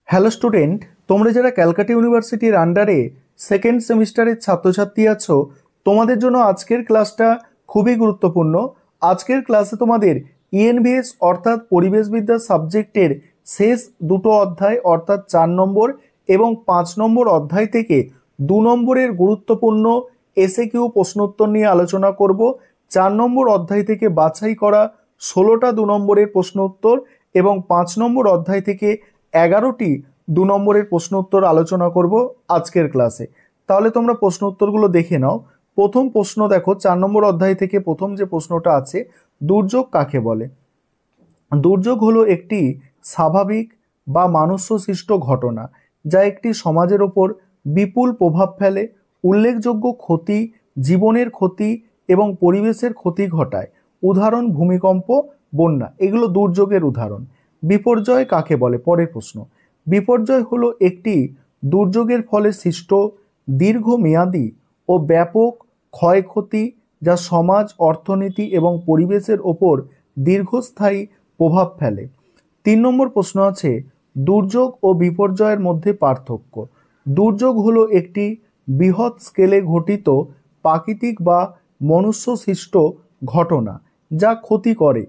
Hello student, তোমরা যারা ক্যালকাটা ইউনিভার্সিটির আন্ডারে সেকেন্ড সেমিস্টারের ছাত্রছাত্রী আছো, তোমাদের জন্য আজকের ক্লাসটা খুবই গুরুত্বপূর্ণ। আজকের ক্লাসে তোমাদের ইএনভিএস অর্থাৎ পরিবেশবিদ্যা সাবজেক্টের শেষ দুটো অধ্যায় অর্থাৎ 4 নম্বর এবং 5 নম্বর অধ্যায় থেকে 2 নম্বরের গুরুত্বপূর্ণ এসএকিউ প্রশ্নোত্তর নিয়ে আলোচনা করব। 4 নম্বর অধ্যায় থেকে বাছাই করা 16টা 2 নম্বরের প্রশ্ন উত্তর এবং 5 নম্বর অধ্যায় থেকে 11টি 2 নম্বরের প্রশ্ন উত্তর আলোচনা করব আজকের ক্লাসে। তাহলে তোমরা প্রশ্ন উত্তরগুলো দেখে নাও। প্রথম প্রশ্ন দেখো, 4 নম্বর অধ্যায় থেকে প্রথম যে প্রশ্নটা আছে, দুর্যোগ কাকে বলে? দুর্যোগ হলো একটি স্বাভাবিক বা মানুষ্যসৃষ্ট ঘটনা যা একটি সমাজের ওপর বিপুল প্রভাব ফেলে, উল্লেখযোগ্য ক্ষতি, জীবনের ক্ষতি এবং পরিবেশের ক্ষতি ঘটায়। উদাহরণ ভূমিকম্প, বন্যা, এগুলো দুর্যোগের উদাহরণ। বিপর্যয় কাকে বলে? পরের প্রশ্ন। বিপর্যয় হলো একটি দুর্যোগের ফলে সৃষ্ট দীর্ঘমেয়াদী ও ব্যাপক ক্ষয়ক্ষতি যা সমাজ, অর্থনীতি এবং পরিবেশের ওপর দীর্ঘস্থায়ী প্রভাব ফেলে। 3 নম্বর প্রশ্ন আছে, দুর্যোগ ও বিপর্যয়ের মধ্যে পার্থক্য। দুর্যোগ হলো একটি বৃহৎ স্কেলে ঘটিত প্রাকৃতিক বা মনুষ্যসৃষ্ট ঘটনা যা ক্ষতি করে।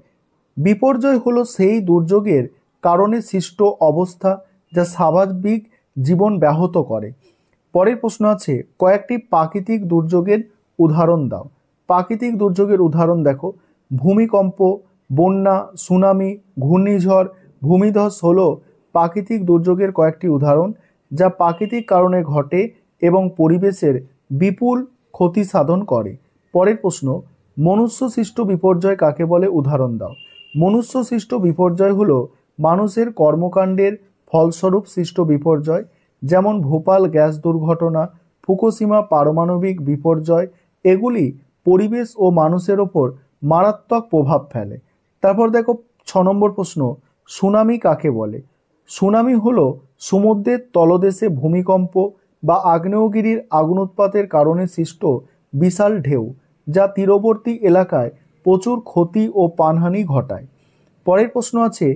বিপর্যয় হলো সেই দুর্যোগের কারণে সৃষ্ট অবস্থা যা স্বাভাবিক জীবন ব্যাহত করে। পরের প্রশ্ন আছে, কয়েকটি প্রাকৃতিক দুর্যোগের উদাহরণ দাও। প্রাকৃতিক দুর্যোগের উদাহরণ দেখো, ভূমিকম্প, বন্যা, সুনামি, ঘূর্ণিঝড়, ভূমিধস হলো প্রাকৃতিক দুর্যোগের কয়েকটি উদাহরণ যা প্রাকৃতিক কারণে ঘটে এবং পরিবেশের বিপুল ক্ষতি সাধন করে। পরের প্রশ্ন, মনুষ্যসৃষ্ট বিপর্যয় কাকে বলে? উদাহরণ দাও। মনুষ্যসৃষ্ট বিপর্যয় হলো মানুষের কর্মকাণ্ডের ফলস্বরূপ সৃষ্ট বিপর্যয়, যেমন ভোপাল গ্যাস দুর্ঘটনা, ফুকুশিমা পারমাণবিক বিপর্যয়। এগুলি পরিবেশ ও মানুষের ওপর মারাত্মক প্রভাব ফেলে। তারপর দেখো 6 নম্বর প্রশ্ন, সুনামি কাকে বলে? সুনামি হলো সমুদ্রের তলদেশে ভূমিকম্প বা আগ্নেয়গিরির আগুন উৎপাতের কারণে সৃষ্ট বিশাল ঢেউ যা তীরবর্তী এলাকায় প্রচুর ক্ষতি ও প্রাণহানি ঘটায়। পরের প্রশ্ন আছে,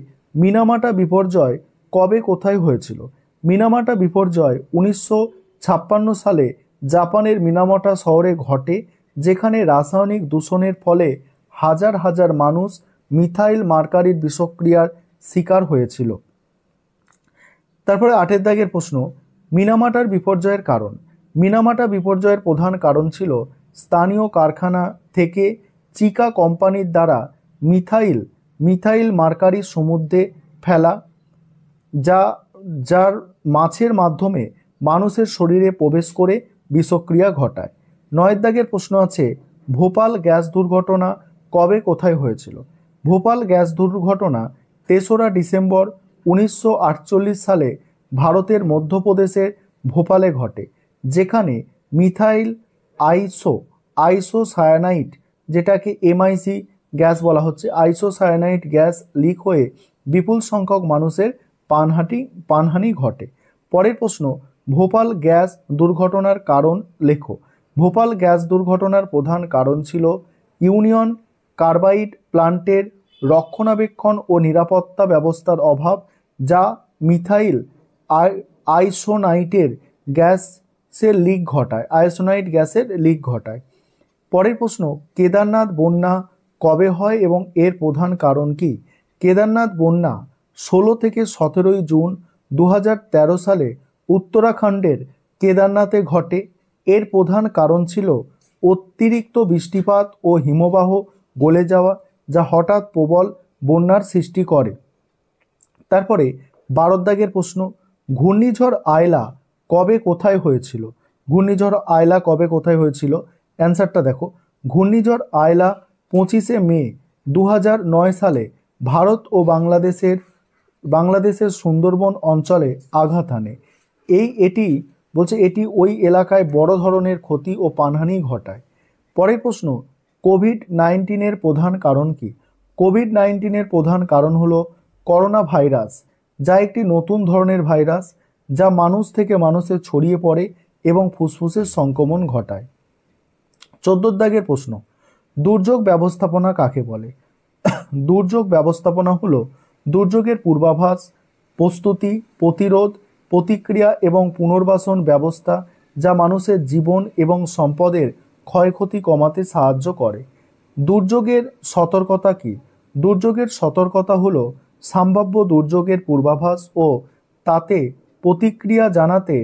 মিনামাটা বিপর্যয় কবে কোথায় হয়েছিল? মিনামাটা বিপর্যয় 1956 সালে জাপানের মিনামাটা শহরে ঘটে, যেখানে রাসায়নিক দূষণের ফলে হাজার হাজার মানুষ মিথাইল মার্কারির বিষক্রিয়ার শিকার হয়েছিল। তারপরে 8 দাগের প্রশ্ন, মিনামাটার বিপর্যয়ের কারণ। মিনামাটা বিপর্যয়ের প্রধান কারণ ছিল স্থানীয় কারখানা থেকে চিকা কোম্পানির দ্বারা মিথাইল মার্কারি সমুদ্রে ফেলা, যার মাছের মাধ্যমে মানুষের শরীরে প্রবেশ করে বিষক্রিয়া ঘটায়। 9 দাগের প্রশ্ন আছে, ভোপাল গ্যাস দুর্ঘটনা কবে কোথায় হয়েছিল? ভোপাল গ্যাস দুর্ঘটনা 3রা ডিসেম্বর 1948 সালে ভারতের মধ্যপ্রদেশের ভোপালে ঘটে, যেখানে মিথাইল আইসোসায়ানাইড, যেটাকে এমআইসি গ্যাস বলা হচ্ছে, আইসোসায়ানাইড গ্যাস লিক হয়ে বিপুল সংখ্যক মানুষের প্রাণহানি ঘটে। পরের প্রশ্ন, ভোপাল গ্যাস দুর্ঘটনার কারণ লেখো। ভোপাল গ্যাস দুর্ঘটনার প্রধান কারণ ছিল ইউনিয়ন কার্বাইড প্লান্টের রক্ষণাবেক্ষণ ও নিরাপত্তা ব্যবস্থার অভাব, যা মিথাইল আইসোনাইটের গ্যাসের লিক ঘটায়। পরের প্রশ্ন, কেদারনাথ বন্যা কবে হয় এবং এর প্রধান কারণ কি? কেদারনাথ বন্যা 16 থেকে 17 জুন 2013 সালে উত্তরাখণ্ডের কেদারনাথে ঘটে। এর প্রধান কারণ ছিল অতিরিক্ত বৃষ্টিপাত ও হিমবাহ গলে যাওয়া, যা হঠাৎ প্রবল বন্যার সৃষ্টি করে। তারপরে 12 দাগের প্রশ্ন, ঘূর্ণিঝড় আয়লা কবে কোথায় হয়েছিল? ঘূর্ণিঝড় আয়লা কবে কোথায় হয়েছিল? অ্যান্সারটা দেখো, ঘূর্ণিঝড় আয়লা 25 মে 2009 সালে ভারত ও বাংলাদেশের সুন্দরবন অঞ্চলে আঘাত হানে। এটি ওই এলাকায় বড় ধরনের ক্ষতি ও প্রাণহানি ঘটায়। পরের প্রশ্ন, কোভিড-19 প্রধান কারণ কি? কোভিড-19 প্রধান কারণ হলো করোনা ভাইরাস, যা একটি নতুন ধরনের ভাইরাস যা মানুষ থেকে মানুষে ছড়িয়ে পড়ে এবং ফুসফুসের সংক্রমণ ঘটায়। 14 দাগের প্রশ্ন, দুর্যোগ ব্যবস্থাপনা কাকে বলে? দুর্যোগ ব্যবস্থাপনা হলো দুর্যোগের পূর্বাভাস, প্রস্তুতি, প্রতিরোধ, প্রতিক্রিয়া এবং পুনর্বাসন ব্যবস্থা যা মানুষের জীবন এবং সম্পদের ক্ষয়ক্ষতি কমাতে সাহায্য করে। দুর্যোগের সতর্কতা কী? দুর্যোগের সতর্কতা হলো সম্ভাব্য দুর্যোগের পূর্বাভাস ও তাতে প্রতিক্রিয়া জানাতে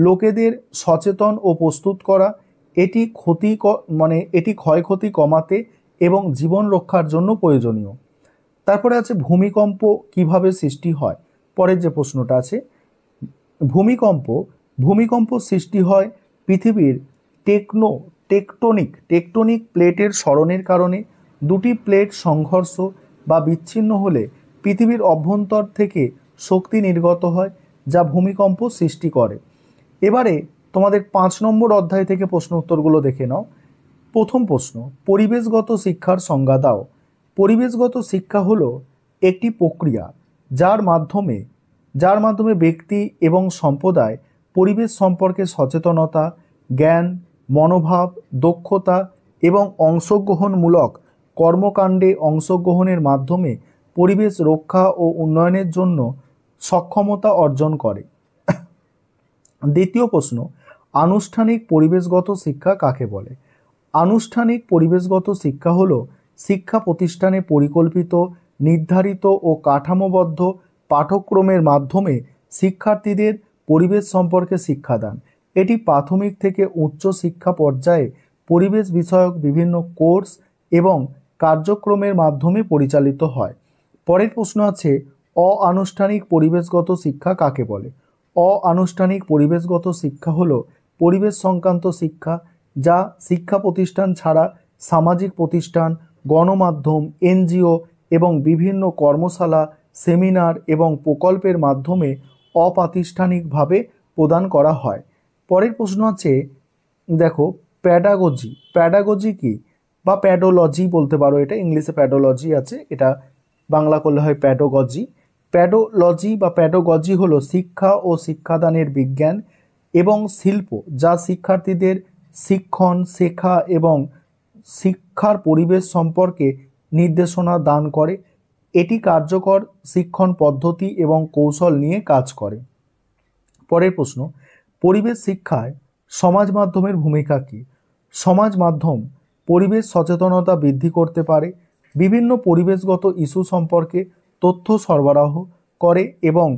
লোকেদের সচেতন ও প্রস্তুত করা। এটি এটি ক্ষয়ক্ষতি কমাতে এবং জীবন রক্ষার জন্য প্রয়োজনীয়। তারপরে আছে ভূমিকম্প কিভাবে সৃষ্টি হয়। পরের যে প্রশ্নটা আছে, ভূমিকম্প সৃষ্টি হয় পৃথিবীর টেকটনিক প্লেটের সরণের কারণে। দুটি প্লেট সংঘর্ষ বা বিচ্ছিন্ন হলে পৃথিবীর অভ্যন্তর থেকে শক্তি নির্গত হয় যা ভূমিকম্প সৃষ্টি করে। এবারে তোমাদের 5 নম্বর অধ্যায় থেকে প্রশ্ন উত্তরগুলো দেখে নাও। প্রথম প্রশ্ন, পরিবেশগত শিক্ষার সংজ্ঞা দাও। পরিবেশগত শিক্ষা হলো একটি প্রক্রিয়া যার মাধ্যমে ব্যক্তি এবং সম্প্রদায় পরিবেশ সম্পর্কে সচেতনতা, জ্ঞান, মনোভাব, দক্ষতা এবং অংশগ্রহণমূলক কর্মকাণ্ডে অংশগ্রহণের মাধ্যমে পরিবেশ রক্ষা ও উন্নয়নের জন্য সক্ষমতা অর্জন করে। দ্বিতীয় প্রশ্ন, আনুষ্ঠানিক পরিবেশগত শিক্ষা কাকে বলে? আনুষ্ঠানিক পরিবেশগত শিক্ষা হলো শিক্ষা প্রতিষ্ঠানে পরিকল্পিত, নির্ধারিত ও কাঠামোবদ্ধ পাঠ্যক্রমের মাধ্যমে শিক্ষার্থীদের পরিবেশ সম্পর্কে শিক্ষাদান। এটি প্রাথমিক থেকে উচ্চ শিক্ষা পর্যায়ে পরিবেশ বিষয়ক বিভিন্ন কোর্স এবং কার্যক্রমের মাধ্যমে পরিচালিত হয়। পরের প্রশ্ন আছে, অআনুষ্ঠানিক পরিবেশগত শিক্ষা কাকে বলে? অআনুষ্ঠানিক পরিবেশগত শিক্ষা হলো পরিবেশ সংক্রান্ত শিক্ষা যা শিক্ষা প্রতিষ্ঠান ছাড়া সামাজিক প্রতিষ্ঠান, গণমাধ্যম, এনজিও এবং বিভিন্ন কর্মশালা, সেমিনার এবং প্রকল্পের মাধ্যমে অপ্রাতিষ্ঠানিকভাবে প্রদান করা হয়। পরের প্রশ্ন আছে, দেখো, প্যাডাগজি কি, বা প্যাডোলজি বলতে পারো, এটা ইংলিশে প্যাডোলজি আছে, এটা বাংলা করলে হয় প্যাডোগজি। প্যাডোগজি হলো শিক্ষা ও শিক্ষাদানের বিজ্ঞান এবং শিল্প যা শিক্ষার্থীদের শিক্ষণ, শেখা এবং শিক্ষার পরিবেশ সম্পর্কে নির্দেশনা দান করে। এটি কার্যকর শিক্ষণ পদ্ধতি এবং কৌশল নিয়ে কাজ করে। পরের প্রশ্ন, পরিবেশ শিক্ষায় সমাজ মাধ্যমের ভূমিকা কী? সমাজ মাধ্যম পরিবেশ সচেতনতা বৃদ্ধি করতে পারে, বিভিন্ন পরিবেশগত ইস্যু সম্পর্কে তথ্য সরবরাহ করে এবং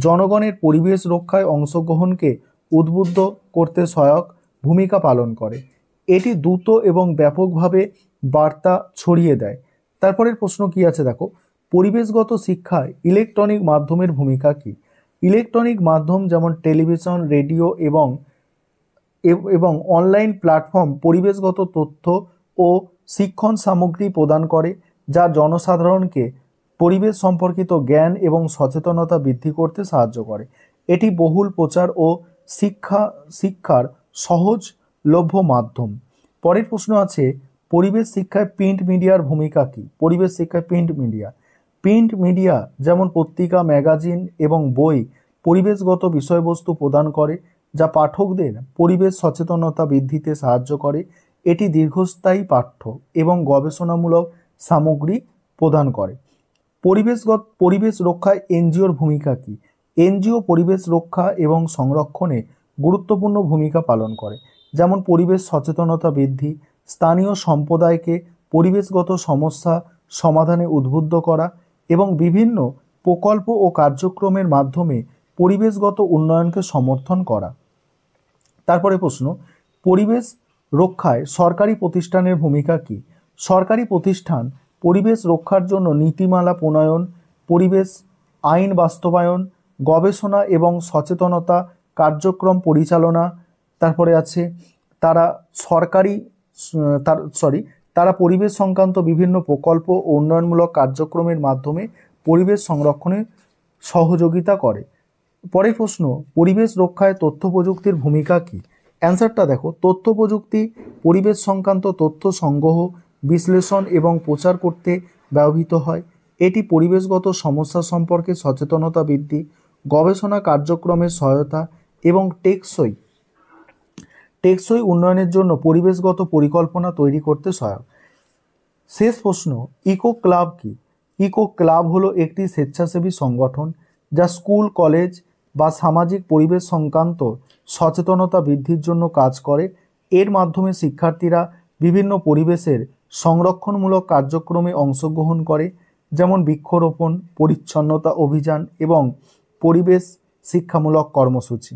জনগণের পরিবেশ রক্ষায় অংশগ্রহণকে উদ্বুদ্ধ করতে সহায়ক ভূমিকা পালন করে। এটি দ্রুত এবং ব্যাপকভাবে বার্তা ছড়িয়ে দেয়। তারপরের প্রশ্ন কি আছে দেখো, পরিবেশগত শিক্ষায় ইলেকট্রনিক মাধ্যমের ভূমিকা কী? ইলেকট্রনিক মাধ্যম যেমন টেলিভিশন, রেডিও এবং অনলাইন প্ল্যাটফর্ম পরিবেশগত তথ্য ও শিক্ষণ সামগ্রী প্রদান করে যা জনসাধারণকে পরিবেশ সম্পর্কিত জ্ঞান এবং সচেতনতা বৃদ্ধি করতে সাহায্য করে। এটি বহুল প্রচার ও শিক্ষার সহজলভ্য মাধ্যম। পরের প্রশ্ন আছে, পরিবেশ শিক্ষায় প্রিন্ট মিডিয়ার ভূমিকা কী? পরিবেশ শিক্ষায় প্রিন্ট মিডিয়া যেমন পত্রিকা, ম্যাগাজিন এবং বই পরিবেশগত বিষয়বস্তু প্রদান করে যা পাঠকদের পরিবেশ সচেতনতা বৃদ্ধিতে সাহায্য করে। এটি দীর্ঘস্থায়ী পাঠ্য এবং গবেষণামূলক সামগ্রী প্রদান করে। পরিবেশ রক্ষায় এনজিওর ভূমিকা কী? এনজিও পরিবেশ রক্ষা এবং সংরক্ষণে গুরুত্বপূর্ণ ভূমিকা পালন করে, যেমন পরিবেশ সচেতনতা বৃদ্ধি, স্থানীয় সম্প্রদায়কে পরিবেশগত সমস্যা সমাধানে উদ্বুদ্ধ করা এবং বিভিন্ন প্রকল্প ও কার্যক্রমের মাধ্যমে পরিবেশগত উন্নয়নকে সমর্থন করা। তারপরে প্রশ্ন, পরিবেশ রক্ষায় সরকারি প্রতিষ্ঠানের ভূমিকা কী? সরকারি প্রতিষ্ঠান পরিবেশ রক্ষার জন্য নীতিমালা প্রণয়ন, পরিবেশ আইন বাস্তবায়ন, গবেষণা এবং সচেতনতা কার্যক্রম পরিচালনা। তারপরে আছে তারা পরিবেশ সংক্রান্ত বিভিন্ন প্রকল্প ও উন্নয়নমূলক কার্যক্রমের মাধ্যমে পরিবেশ সংরক্ষণে সহযোগিতা করে। পরের প্রশ্ন, পরিবেশ রক্ষায় তথ্য প্রযুক্তির ভূমিকা কী? অ্যান্সারটা দেখো, তথ্য প্রযুক্তি পরিবেশ সংক্রান্ত তথ্য সংগ্রহ, বিশ্লেষণ এবং প্রচার করতে ব্যবহৃত হয়। এটি পরিবেশগত সমস্যা সম্পর্কে সচেতনতা বৃদ্ধি, গবেষণা কার্যক্রমের সহায়তা এবং টেকসই উন্নয়নের জন্য পরিবেশগত পরিকল্পনা তৈরি করতে সহায়ক। শেষ প্রশ্ন, ইকো ক্লাব কি? ইকো ক্লাব হলো একটি স্বেচ্ছাসেবী সংগঠন যা স্কুল কলেজ বা সামাজিক পরিবেশ সংক্রান্ত সচেতনতা বৃদ্ধির জন্য কাজ করে। এর মাধ্যমে শিক্ষার্থীরা বিভিন্ন পরিবেশের সংরক্ষণমূলক কার্যক্রমে অংশগ্রহণ করে, যেমন বৃক্ষরোপণ, পরিচ্ছন্নতা অভিযান এবং পরিবেশ শিক্ষামূলক কর্মসূচি।